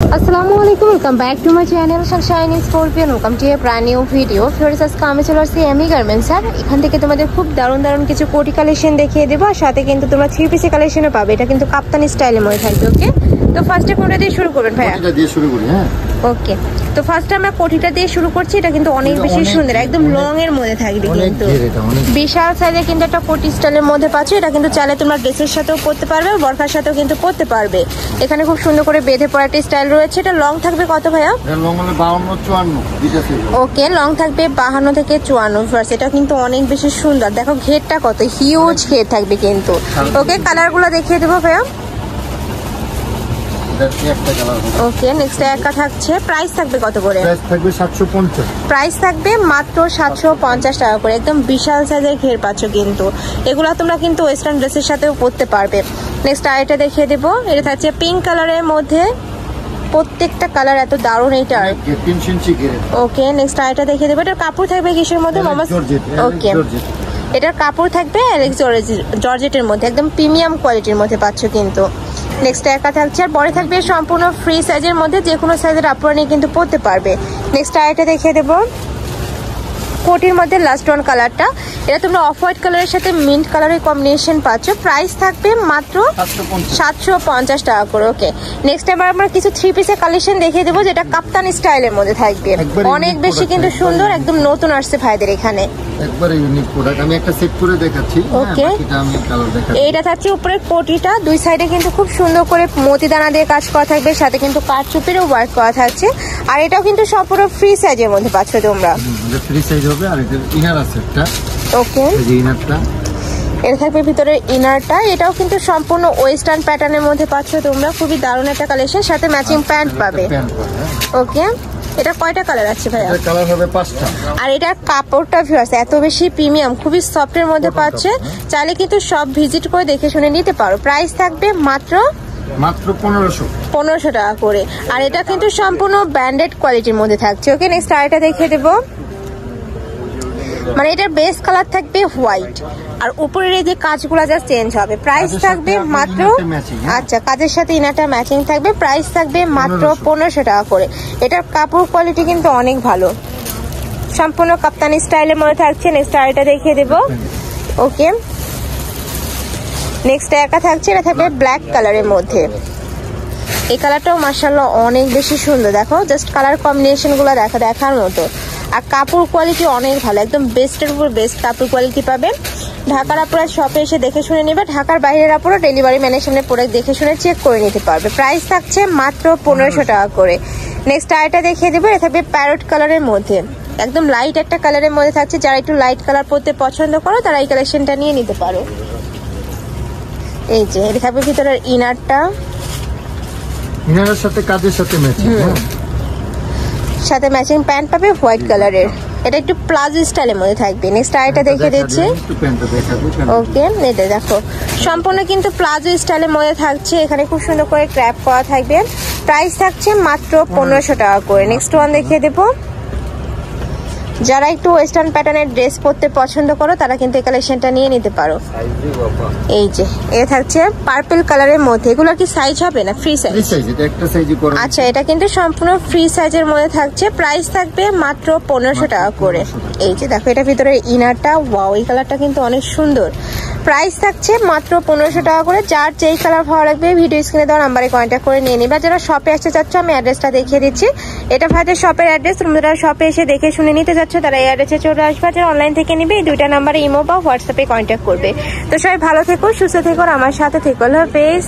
Assalamualaikum, welcome back to my channel Sunshine Scorpion. Welcome to a brand new video. Friends, আজকে আমি চলে আসছি এমি garments আর এখান থেকে তোমাদের খুব দারুণ কিছু কোটি কালেকশন দেখিয়ে দেবো আর সাথে কিন্তু তোমরা 3 পিসের কালেকশনও পাবে। এটা কিন্তু কাপ্তানি স্টাইলের মধ্যে থাকবে। ওকে, তো ফার্স্টে কোনটা দিয়ে শুরু করবেন ভাইয়া? কোটিটা দিয়ে শুরু করি। হ্যাঁ, ওকে, তো ফার্স্টে আমরা কোটিটা দিয়ে শুরু করছি। এটা কিন্তু অনেক বেশি সুন্দর, একদম লং এর মধ্যে থাকবে কিন্তু বিশাল সাইজে কিন্তু একটা কোটি স্টাইলের মধ্যে পাচ্ছ। এটা কিন্তু চাইলে তোমরা ড্রেসের সাথেও পরতে পারবে, বরখার সাথেও কিন্তু পরতে পারবে। এখানে খুব সুন্দর করে বেঁধে পরা একটা স্টাইল রয়েছে। এটা লং থাকবে কত ভাইয়া? লং হলো 52 54। ওকে, লং থাকবে 52 থেকে 54। এটা কিন্তু অনেক বেশি সুন্দর। দেখো ঘেরটা কত হিউজ ঘের থাকবে কিন্তু। ওকে, কালারগুলো দেখিয়ে দেবো ভাইয়া। ওকে, নেক্সট একটা থাকছে। প্রাইস থাকবে কত করে? প্রাইস থাকবে 750। প্রাইস থাকবে মাত্র 750 টাকা করে। একদম বিশাল সাইজের ঘের পাচ্ছ কিন্তু। এগুলা তোমরা কিন্তু ওয়েস্টার্ন ড্রেসের সাথেও পরতে পারবে। নেক্সট আরেকটা দেখিয়ে দেবো। এটা থাকছে পিঙ্ক কালারের মধ্যে। প্রত্যেকটা কালার এত দারুণ এইটার। ওকে, নেক্সট আরেকটা দেখিয়ে দেবো। এটার কাপড় থাকবে কিসের মধ্যে মামা? ওকে, এটার কাপড় থাকবে অ্যালেক্স জর্জেটের মধ্যে, একদম প্রিমিয়াম কোয়ালিটির মধ্যে পাচ্ছ কিন্তু। নেক্সট একটা থাকছে আর পরে থাকবে সম্পূর্ণ ফ্রি সাইজের মধ্যে, যে কোনো সাইজের আপনারা নিয়ে কিন্তু পরতে পারবে। নেক্সট আরেকটা দেখিয়ে দেবো। কোটির মধ্যে লাস্ট ওয়ান কালারটা, এটা তোমরা অফ হোয়াইট কালারের সাথে মিন্ট কালারের কম্বিনেশন পাচ্ছ। প্রাইস থাকবে মাত্র 750 টাকা করে। ওকে, নেক্সট এবার আমরা কিছু 3 পিসের কালেকশন দেখিয়ে দেবো, যেটা কাপ্তানি স্টাইলের মধ্যে থাকবে। অনেক বেশি কিন্তু সুন্দর, একদম নতুন আসছে ভাইদের এখানে। একবারে ইউনিক প্রোডাক্ট। আমি একটা সেট করে দেখাচ্ছি। ওকে, এটা আমি কালার দেখাচ্ছি। এইটা থাকছে উপরের কোটিটা, দুই সাইডে কিন্তু খুব সুন্দর করে মতিদানা দিয়ে কাজ করা থাকবে, সাথে কিন্তু কারচুপিরও ওয়ার্ক করা থাকছে। আর এটাও কিন্তু সম্পূর্ণ ফ্রি সাইজের মধ্যে পাচ্ছ তোমরা। ফ্রি সাইজ হবে। আর এটার ইনার আছে একটা। ওকে, এই যে ইনারটা, এটা থাকবে ভিতরের ইনারটা। এটাও কিন্তু সম্পূর্ণ ওয়েস্টার্ন প্যাটার্নের মধ্যে পাচ্ছ তোমরা। খুবই দারুণ একটা কালেকশন, সাথে ম্যাচিং প্যান্ট পাবে। ওকে, এটা কয়টা কালার আছে ভাইয়া? এটা কালার হবে 5টা। আর এটার কাপড়টা ভিউয়ার্স এত বেশি প্রিমিয়াম, খুবই সফটের মধ্যে পাচ্ছে। চাইলে কিন্তু সব ভিজিট করে দেখে শুনে নিতে পারো। প্রাইস থাকবে মাত্র 1500 টাকা করে। আর এটা কিন্তু সম্পূর্ণ ব্র্যান্ডেড কোয়ালিটির মধ্যে থাকছে। ওকে, নেক্সট আরেকটা দেখিয়ে দেবো। মানে এটার বেস কালার থাকবে হোয়াইট, আর উপরের এই যে কাজগুলো জাস্ট চেঞ্জ হবে। প্রাইস থাকবে মাত্র, আচ্ছা, কাজের সাথে ইনারটা ম্যাচিং থাকবে। প্রাইস থাকবে মাত্র 1500 টাকা করে। এটার কাপড় কোয়ালিটি কিন্তু অনেক ভালো, সম্পূর্ণ কাপ্তানি স্টাইলের মধ্যে থাকছে। নেক্সট আরেকটা দেখিয়ে দেবো। ওকে, নেক্সট একা থাকছে, এটা থাকবে ব্ল্যাক কালারের মধ্যে। এই কালারটাও মাশাআল্লাহ অনেক বেশি সুন্দর। দেখো জাস্ট কালার কম্বিনেশন গুলো দেখার মতো। আর কাপড় কোয়ালিটি অনেক ভালো, একদম বেস্টের উপর বেস্ট কাপড় কোয়ালিটি পাবেন। ঢাকার আপনারা শপে এসে দেখে শুনে নেবে। ঢাকার বাইরের আপনারা ডেলিভারি ম্যানের সামনে প্রোডাক্ট দেখে শুনে চেক করে নিতে পারবে। প্রাইস থাকছে মাত্র 1500 টাকা করে। নেক্সট আরেকটা দেখিয়ে দেবো। এটা থাকবে প্যারট কালারের মধ্যে, একদম লাইট একটা কালারের মধ্যে থাকছে। যারা একটু লাইট কালার পরতে পছন্দ করো তারা এই কালেকশনটা নিয়ে নিতে পারো। এই যে এটা থাকবে ভিতরের ইনারটা, ইনারের সাথে কাজের সাথে ম্যাচিং, সাথে ম্যাচিং প্যান্ট পাবে হোয়াইট কালারের। এটা একটু প্লাজো স্টাইলের মধ্যে থাকবে। নেক্সট আরেকটা দেখিয়ে দিচ্ছি। ওকে, এটা দেখো সম্পূর্ণ কিন্তু প্লাজো স্টাইলের মধ্যে থাকছে। এখানে খুব সুন্দর করে ক্র্যাপ করা থাকবে। প্রাইস থাকছে মাত্র 1500 টাকা করে। নেক্সট ওয়ান দেখিয়ে দেবো। যারা একটু ওয়েস্টার্ন প্যাটার্নের ড্রেস পরতে পছন্দ করো তারা কিন্তু এই কালেকশনটা নিয়ে নিতে পারো। এই যে এটা থাকছে পার্পল কালারের মধ্যে। এগুলো কি সাইজ হবে না ফ্রি সাইজ? আচ্ছা, এটা কিন্তু সম্পূর্ণ ফ্রি সাইজের মধ্যে থাকছে। প্রাইস থাকবে মাত্র 1500 টাকা করে। এই যে দেখো এটা ভিতরে ইনারটা, ওয়াও এই কালারটা কিন্তু অনেক সুন্দর। প্রাইস থাকছে মাত্র 1500 টাকা করে। যার যেই কালার ভালো লাগবে ভিডিও স্ক্রিনে দেওয়া নাম্বারে কন্ট্যাক্ট করে নিয়ে নিবা। যারা শপে আসতে চাচ্ছ আমি অ্যাড্রেসটা দেখিয়ে দিচ্ছি। এটা ভাইদের শপের অ্যাড্রেস। তোমরা শপে এসে দেখে শুনে নিতে চাচ্ছ তারা এই অ্যাড্রেসে চলে আসবে। যারা অনলাইন থেকে নিবে এই দুইটা নাম্বারে ইমো বা হোয়াটসঅ্যাপে কন্ট্যাক্ট করবে। তো সবাই ভালো থেকো, সুস্থ থেকো, আমার সাথে থেকো। আল্লাহ হাফেজ।